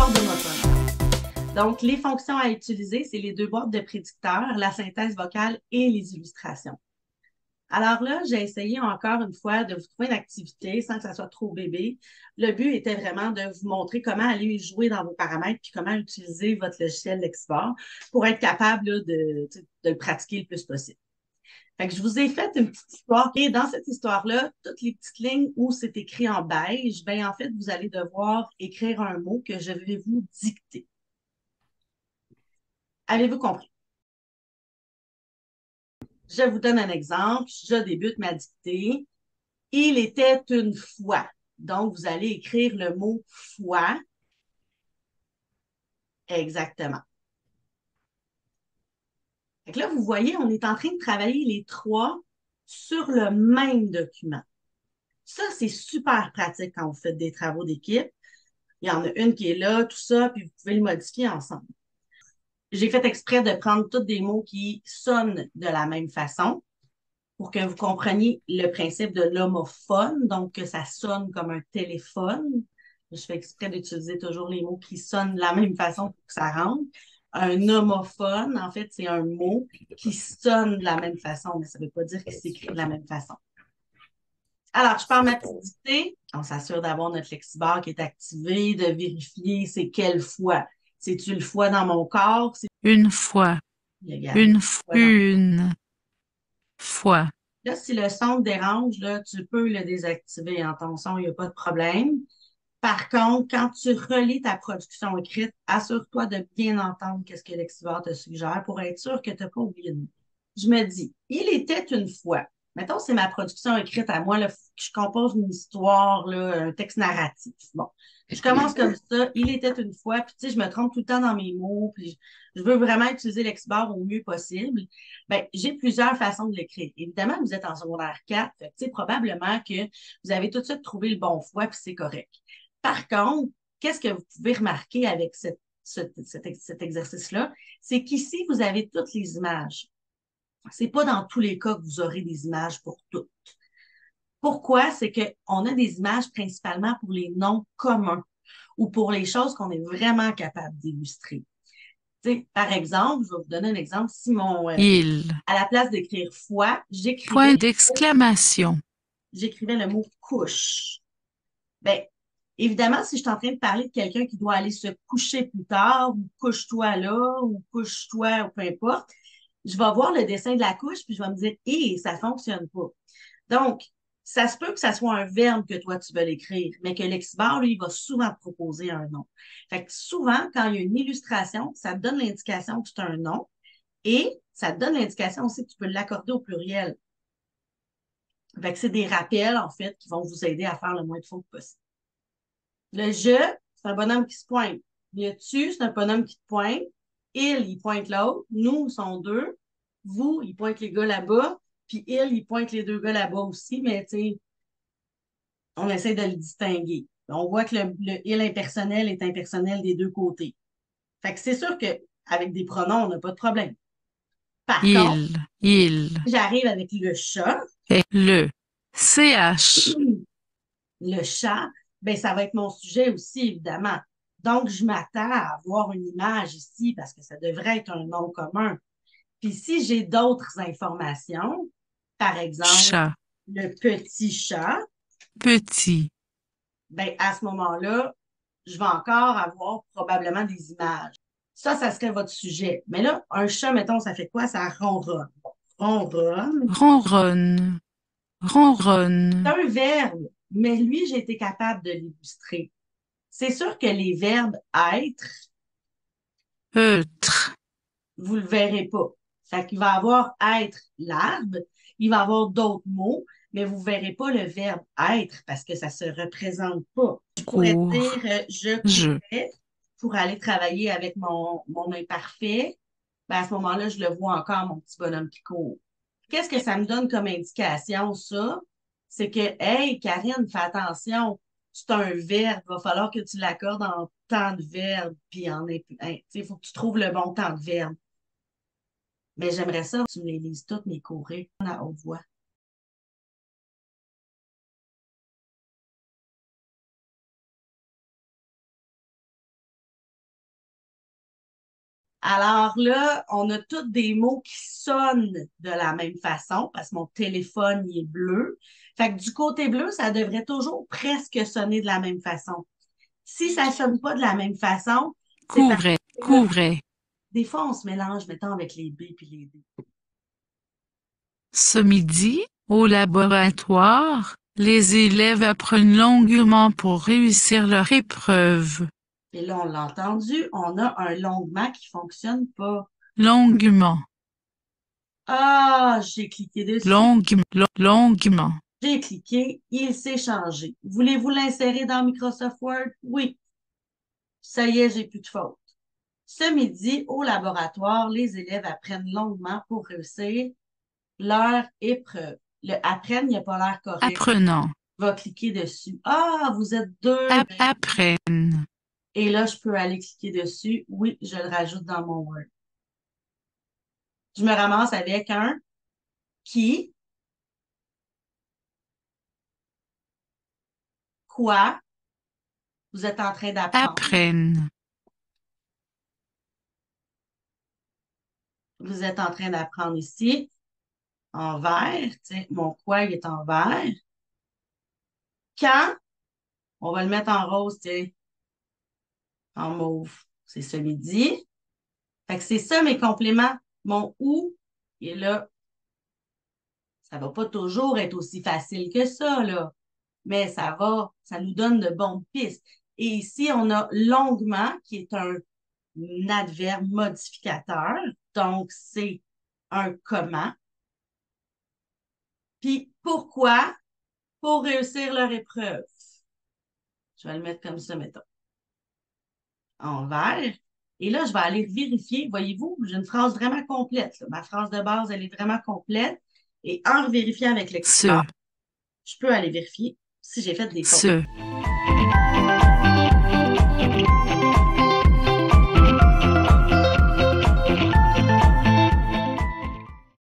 bord de motonome. Donc, les fonctions à utiliser, c'est les deux boîtes de prédicteurs, la synthèse vocale et les illustrations. Alors là, j'ai essayé encore une fois de vous trouver une activité sans que ça soit trop bébé. Le but était vraiment de vous montrer comment aller jouer dans vos paramètres puis comment utiliser votre logiciel Lexibor pour être capable là, de le pratiquer le plus possible. Fait que je vous ai fait une petite histoire. Et dans cette histoire-là, toutes les petites lignes où c'est écrit en beige, ben en fait, vous allez devoir écrire un mot que je vais vous dicter. Avez-vous compris? Je vous donne un exemple. Je débute ma dictée. Il était une fois. Donc, vous allez écrire le mot fois. Exactement. Fait que là, vous voyez, on est en train de travailler les trois sur le même document. Ça, c'est super pratique quand vous faites des travaux d'équipe. Il y en a une qui est là, tout ça, puis vous pouvez le modifier ensemble. J'ai fait exprès de prendre tous des mots qui sonnent de la même façon pour que vous compreniez le principe de l'homophone, donc que ça sonne comme un téléphone. Je fais exprès d'utiliser toujours les mots qui sonnent de la même façon pour que ça rentre. Un homophone, en fait, c'est un mot qui sonne de la même façon, mais ça ne veut pas dire qu'il s'écrit de la même façon. Alors, je pars ma petite dictée. On s'assure d'avoir notre Lexibor qui est activé, de vérifier c'est quelle fois. C'est-tu le foie dans mon corps? Une fois, Regarde, une, le une fois, là, si le son te dérange, là, tu peux le désactiver en ton son, il n'y a pas de problème. Par contre, quand tu relis ta production écrite, assure-toi de bien entendre ce que Lexivore te suggère pour être sûr que tu n'as pas oublié de mot. Je me dis, il était une fois. Mettons, c'est ma production écrite à moi, là, je compose une histoire, là, un texte narratif. Bon, je commence comme ça. Il était une fois, puis tu sais, je me trompe tout le temps dans mes mots, puis je veux vraiment utiliser Lexibor au mieux possible. Ben, j'ai plusieurs façons de l'écrire. Évidemment, vous êtes en secondaire 4, fait que, probablement que vous avez tout de suite trouvé le bon fois, puis c'est correct. Par contre, qu'est-ce que vous pouvez remarquer avec cet exercice-là? C'est qu'ici, vous avez toutes les images. C'est pas dans tous les cas que vous aurez des images pour toutes. Pourquoi? C'est qu'on a des images principalement pour les noms communs ou pour les choses qu'on est vraiment capable d'illustrer. Par exemple, je vais vous donner un exemple. Si il, à la place d'écrire foi, point d'exclamation, j'écrivais le mot couche. Ben, évidemment, si je suis en train de parler de quelqu'un qui doit aller se coucher plus tard, ou couche-toi là, ou couche-toi, ou peu importe, je vais voir le dessin de la couche, puis je vais me dire, hé, ça fonctionne pas. Donc, ça se peut que ça soit un verbe que toi, tu veux l'écrire, mais que Lexibor, lui, il va souvent te proposer un nom. Fait que souvent, quand il y a une illustration, ça te donne l'indication que c'est un nom et ça te donne l'indication aussi que tu peux l'accorder au pluriel. Fait que c'est des rappels, en fait, qui vont vous aider à faire le moins de fautes possible. Le je, c'est un bonhomme qui se pointe. Le tu, c'est un bonhomme qui te pointe. Il pointe l'autre. Nous, sont deux. Vous, il pointe les gars là-bas. Puis il pointe les deux gars là-bas aussi, mais tu sais, on essaie de le distinguer. On voit que le il impersonnel est impersonnel des deux côtés. Fait que c'est sûr qu'avec des pronoms, on n'a pas de problème. Par contre, il, j'arrive avec le chat. et le, ch, Le chat, ben, ça va être mon sujet aussi, évidemment. Donc, je m'attends à avoir une image ici parce que ça devrait être un nom commun. Puis si j'ai d'autres informations, par exemple, chat, le petit chat, petit, ben, à ce moment-là, je vais encore avoir probablement des images. Ça serait votre sujet. Mais là, un chat, mettons, ça fait quoi? Ça ronronne. Bon, ronronne. ronronne, C'est ronronne, un verbe, mais lui, j'ai été capable de l'illustrer. C'est sûr que les verbes être, eutre, vous le verrez pas. Fait qu'il va avoir être l'arbre, il va avoir d'autres mots, mais vous verrez pas le verbe être parce que ça se représente pas. Je pourrais dire court, je je, courais pour aller travailler avec mon imparfait. Ben, à ce moment-là, je le vois encore, mon petit bonhomme qui court. Qu'est-ce que ça me donne comme indication, ça? C'est que, hey, Karine, fais attention, c'est un verbe, il va falloir que tu l'accordes en temps de verbe, puis il faut que tu trouves le bon temps de verbe. Mais j'aimerais ça que tu me les lises toutes, mes courriers, à haute voix. Alors là, on a tous des mots qui sonnent de la même façon parce que mon téléphone, il est bleu. Fait que du côté bleu, ça devrait toujours presque sonner de la même façon. Si ça sonne pas de la même façon, c'est parce courait, que là, courait. des fois, on se mélange, mettons, avec les B puis les D. Ce midi, au laboratoire, les élèves apprennent longuement pour réussir leur épreuve. Et là, on l'a entendu, on a un longuement qui fonctionne pas. Longuement, Ah, j'ai cliqué dessus. longuement. J'ai cliqué, il s'est changé. Voulez-vous l'insérer dans Microsoft Word? Oui. Ça y est, j'ai plus de faute. Ce midi, au laboratoire, les élèves apprennent longuement pour réussir leur épreuve. Le apprennent, il n'y a pas l'air correct. Apprenant, Va cliquer dessus. Ah, vous êtes deux. Ben, apprennent. et là, je peux aller cliquer dessus. Oui, je le rajoute dans mon Word. Je me ramasse avec un qui, quoi, vous êtes en train d'apprendre. Apprennent. Vous êtes en train d'apprendre ici en vert. Tiens, mon quoi, il est en vert. Quand, on va le mettre en rose, tiens, en mauve. C'est ce midi. Fait que c'est ça mes compléments. Mon ou, et là, ça va pas toujours être aussi facile que ça, là. Mais ça nous donne de bonnes pistes. Et ici, on a longuement, qui est un adverbe modificateur. Donc, c'est un comment. Puis, pourquoi? Pour réussir leur épreuve. Je vais le mettre comme ça, mettons, en vert. Et là, je vais aller vérifier. Voyez-vous, j'ai une phrase vraiment complète, là. Ma phrase de base, elle est vraiment complète. Et en vérifiant avec Ce, l'expert, je peux aller vérifier si j'ai fait des fautes. ce.